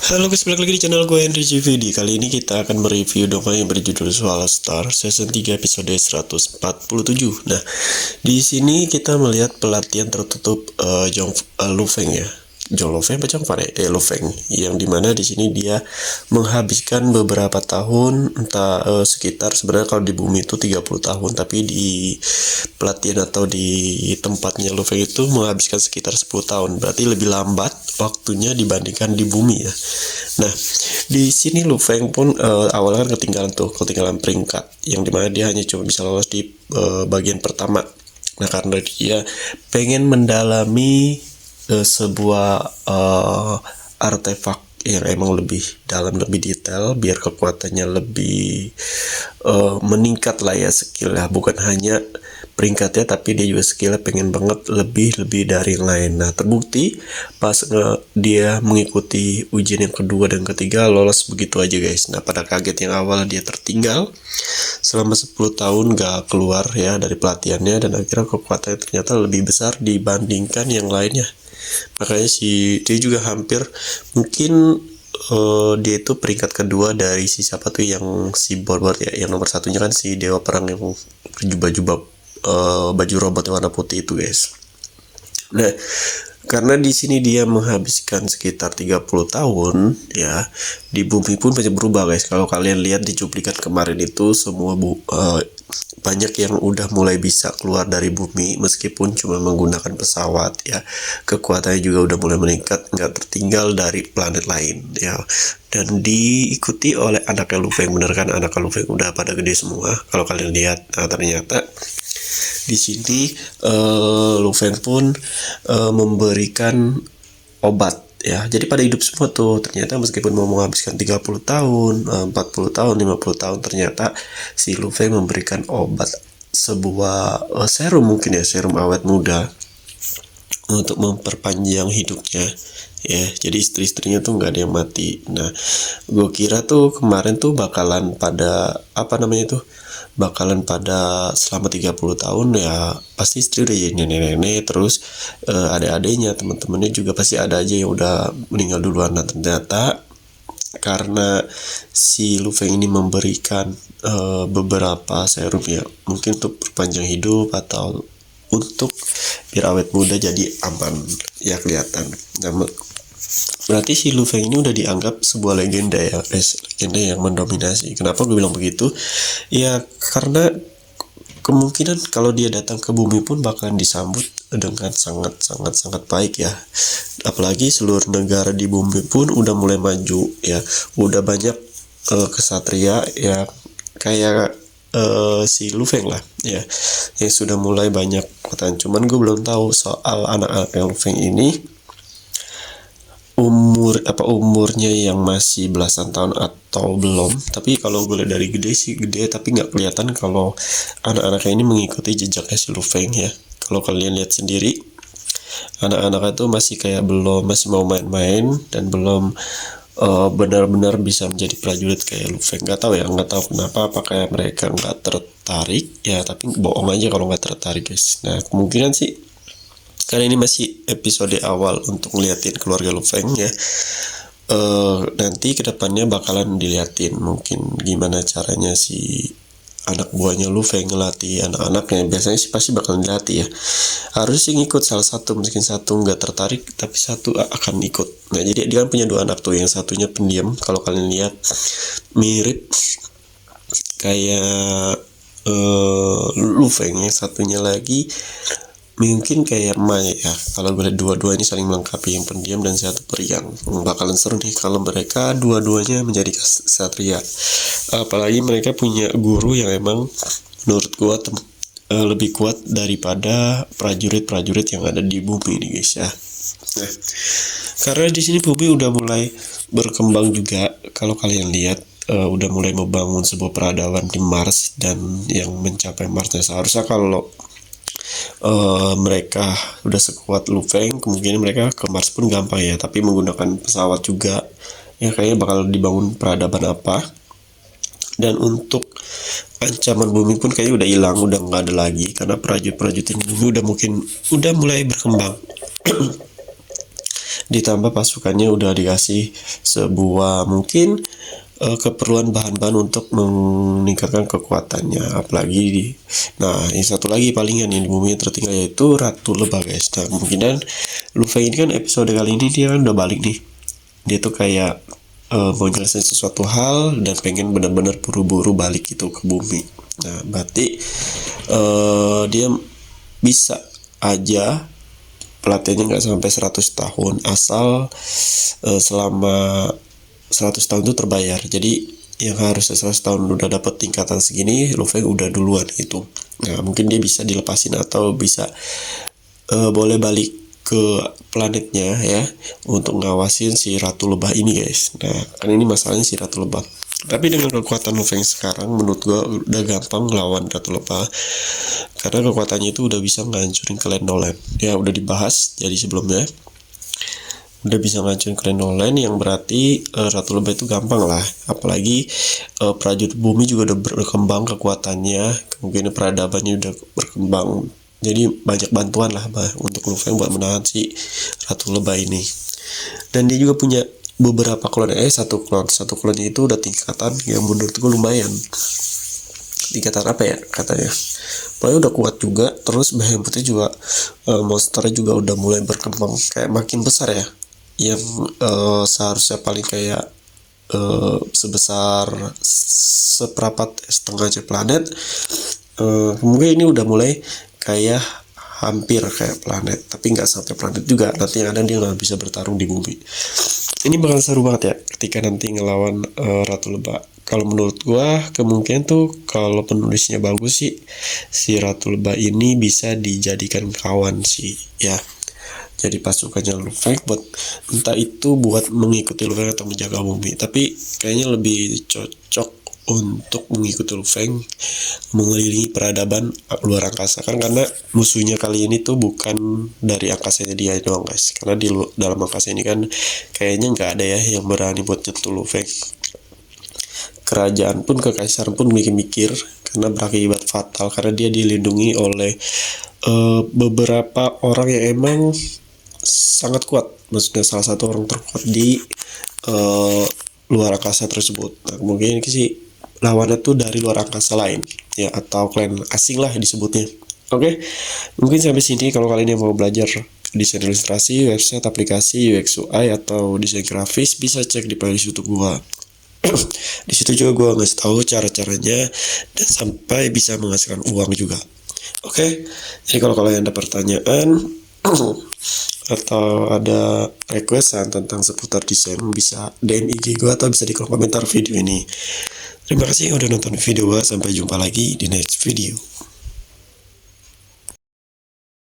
Halo guys, balik lagi di channel gue Henry GVD. Kali ini kita akan mereview dongeng yang berjudul Swala Star Season 3 episode 147. Nah, di sini kita melihat pelatihan tertutup Lu Feng ya. Jong Lu Feng apa Jong Feng? Lu Feng, yang dimana di sini dia menghabiskan beberapa tahun, sekitar sebenarnya kalau di bumi itu 30 tahun, tapi di pelatihan atau di tempatnya Lu Feng itu menghabiskan sekitar 10 tahun. Berarti lebih lambat waktunya dibandingkan di bumi ya. Nah, di sini Lu Feng pun awalnya kan ketinggalan peringkat, yang dimana dia hanya cuma bisa lolos di bagian pertama. Nah, karena dia pengen mendalami sebuah artefak yang emang lebih dalam, lebih detail, biar kekuatannya lebih meningkat lah ya, skill lah, bukan hanya peringkatnya tapi dia juga skillnya pengen banget lebih dari yang lain. Nah, terbukti pas dia mengikuti ujian yang kedua dan ketiga lolos begitu aja guys. Nah, pada kaget yang awal dia tertinggal selama 10 tahun gak keluar ya dari pelatihannya, dan akhirnya kekuatannya ternyata lebih besar dibandingkan yang lainnya. Makanya dia juga hampir mungkin dia itu peringkat kedua dari si siapa tuh, yang si Borbot ya, yang nomor satunya kan si dewa perang yang berjubah baju robot yang warna putih itu guys. Nah, karena di sini dia menghabiskan sekitar 30 tahun ya, di bumi pun banyak berubah guys. Kalau kalian lihat di cuplikan kemarin itu semua banyak yang udah mulai bisa keluar dari bumi meskipun cuma menggunakan pesawat ya. Kekuatannya juga udah mulai meningkat, nggak tertinggal dari planet lain ya. Dan diikuti oleh anaknya Lu Feng. Bener kan, anak Lu Feng udah pada gede semua kalau kalian lihat. Nah, ternyata di sini Lu Feng pun memberikan obat ya, jadi pada hidup semua tuh. Ternyata meskipun mau menghabiskan 30 tahun, 40 tahun, 50 tahun, ternyata si Lu Feng memberikan obat, sebuah serum, mungkin ya, serum awet muda untuk memperpanjang hidupnya ya. Jadi istri-istrinya tuh nggak ada yang mati. Nah, gue kira tuh kemarin tuh bakalan pada bakalan pada selama 30 tahun ya, pasti istri udah jadi nenek-nenek, terus adik-adiknya, teman-temannya juga pasti ada aja yang udah meninggal duluan. Nah, ternyata karena si Lu Feng ini memberikan beberapa serum ya, mungkin untuk perpanjang hidup atau untuk biar awet muda, jadi aman ya kelihatan. Nah, berarti si Lu Feng ini udah dianggap sebuah legenda ya guys, legenda yang mendominasi. Kenapa gue bilang begitu? Ya karena kemungkinan kalau dia datang ke bumi pun bakalan disambut dengan sangat baik ya. Apalagi seluruh negara di bumi pun udah mulai maju ya, udah banyak kesatria ya, kayak si Lu Feng lah ya, yang sudah mulai banyak kekuatan. Cuman gue belum tahu soal anak-anak Lu Feng ini umurnya yang masih belasan tahun atau belum. Tapi kalau gue lihat dari gede sih gede, tapi nggak kelihatan kalau anak-anaknya ini mengikuti jejaknya si Lu Feng ya. Kalau kalian lihat sendiri, anak-anaknya tuh masih mau main-main dan belum benar-benar bisa menjadi prajurit kayak Lu Feng. Nggak tahu kenapa, apa kayak mereka nggak tertarik ya, tapi bohong aja kalau nggak tertarik guys. Nah, kemungkinan sih karena ini masih episode awal untuk ngeliatin keluarga Lu Feng ya. Nanti kedepannya bakalan diliatin mungkin gimana caranya si anak buahnya Lu Feng ngelatih anak-anaknya. Biasanya sih pasti bakalan dilatih ya. Harus sih ngikut salah satu, mungkin satu nggak tertarik tapi satu akan ikut. Nah, jadi dia kan punya dua anak tuh, yang satunya pendiam. Kalau kalian lihat mirip kayak Lu Feng, yang satunya lagi mungkin kayak Mai ya. Kalau gue lihat dua-dua ini saling melengkapi, yang pendiam dan satu periang. Bakalan seru nih kalau mereka dua-duanya menjadi kesatria. Apalagi mereka punya guru yang emang menurut gue lebih kuat daripada prajurit-prajurit yang ada di bumi ini guys ya. Nah, karena di sini bumi udah mulai berkembang juga. Kalau kalian lihat udah mulai membangun sebuah peradaban di Mars, dan yang mencapai Marsnya seharusnya kalau mereka udah sekuat Lu Feng, kemungkinan mereka ke Mars pun gampang ya. Tapi menggunakan pesawat juga ya, kayaknya bakal dibangun peradaban apa. Dan untuk ancaman bumi pun kayaknya udah hilang, udah nggak ada lagi, karena prajurit-prajurit bumi udah mulai berkembang. ditambah pasukannya udah dikasih sebuah mungkin keperluan bahan-bahan untuk meningkatkan kekuatannya. Apalagi nah yang satu lagi palingan yang di bumi yang tertinggal yaitu Ratu Lebah guys. Nah kemungkinan Luffy ini kan episode kali ini dia kan udah balik nih, dia tuh kayak mau jelasin sesuatu hal dan pengen benar-benar buru-buru balik gitu ke bumi. Nah berarti dia bisa aja pelatihannya nggak sampai 100 tahun asal selama 100 tahun itu terbayar. Jadi yang harusnya 100 tahun udah dapat tingkatan segini, Luffy udah duluan itu. Nah mungkin dia bisa dilepasin atau bisa boleh balik ke planetnya ya untuk ngawasin si Ratu Lebah ini guys. Nah kan ini masalahnya si Ratu Lebah. Tapi dengan kekuatan Luffy yang sekarang menurut gua udah gampang ngelawan Ratu Lebah, karena kekuatannya itu udah bisa ngancurin Clan Nolan. Ya udah dibahas jadi sebelumnya, udah bisa ngancurin Clan Nolan, yang berarti Ratu Lebah itu gampang lah. Apalagi prajurit bumi juga udah berkembang kekuatannya, kemungkinan peradabannya udah berkembang. Jadi banyak bantuan lah untuk Luffy buat menahan si Ratu Lebah ini. Dan dia juga punya beberapa klon, satu klonnya itu udah tingkatan yang menurut gue lumayan. Tingkatan apa ya katanya, pokoknya udah kuat juga. Terus Behemothnya juga monsternya juga udah mulai berkembang kayak makin besar ya, yang seharusnya paling kayak sebesar seperempat setengah planet, mungkin ini udah mulai kayak hampir kayak planet, tapi nggak sampai planet juga. Nanti yang ada dia nggak bisa bertarung di bumi. Ini bakal seru banget ya ketika nanti ngelawan Ratu Lebah. Kalau menurut gua kemungkinan tuh kalau penulisnya bagus sih, si Ratu Lebah ini bisa dijadikan kawan sih ya. Jadi pasukannya Luffy buat entah itu buat mengikuti Luffy atau menjaga bumi. Tapi kayaknya lebih cocok untuk mengikuti Luffy mengelilingi peradaban luar angkasa kan, karena musuhnya kali ini tuh bukan dari angkasanya dia doang guys. Karena di dalam angkasa ini kan kayaknya nggak ada ya yang berani buat nyentuh Luffy. Kerajaan pun, kekaisaran pun mikir-mikir karena berakibat fatal, karena dia dilindungi oleh beberapa orang yang emang sangat kuat. Maksudnya salah satu orang terkuat di luar angkasa tersebut. Nah mungkin sih lawannya tuh dari luar angkasa lain ya, atau klan asing lah disebutnya. Oke, mungkin sampai sini. Kalau kalian yang mau belajar desain ilustrasi, website, aplikasi, UX UI atau desain grafis, bisa cek di playlist YouTube gua. Di situ juga gua ngasih tahu cara-caranya dan sampai bisa menghasilkan uang juga. Oke, jadi kalau kalian ada pertanyaan atau ada requestan tentang seputar desain, bisa DM IG gue atau bisa di kolom komentar video ini. Terima kasih udah nonton video gue, sampai jumpa lagi di next video.